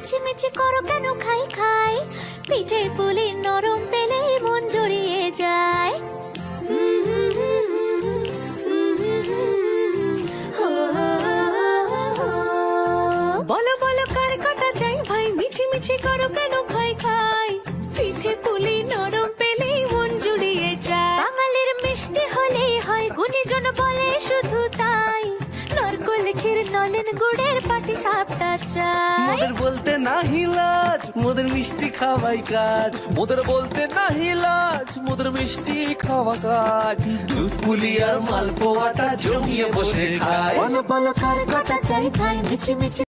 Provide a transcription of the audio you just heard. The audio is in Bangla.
মিছি মিছি করো কেন খাই খাই, পিঠে পুলি নরম পেলে মন জড়িয়ে যায়। বলো বলো কার কটা চাই ভাই, মিছি মিছি করো কেন খাই খাই, পিঠে পুলি নরম পেলে মন জুড়িয়ে যায়। বাঙালির মিষ্টি হলেই হয়, গুণীজন বলে শুধু তাই, নারকোল ক্ষীর নলেন গুড়ের পাটি সাপটা চাই। মোদের বলতে নাহি লাজ, মোদের মিষ্টি খাওয়াই কাজ। মোদের বলতে নাহি লাজ, মোদের মিষ্টি খাওয়া কাজ। দুধ পুলি আর মালপোয়াটা জমিয়ে বসে খায়। বলো বলো কার কটা চাই ভাই, মিছি মিছি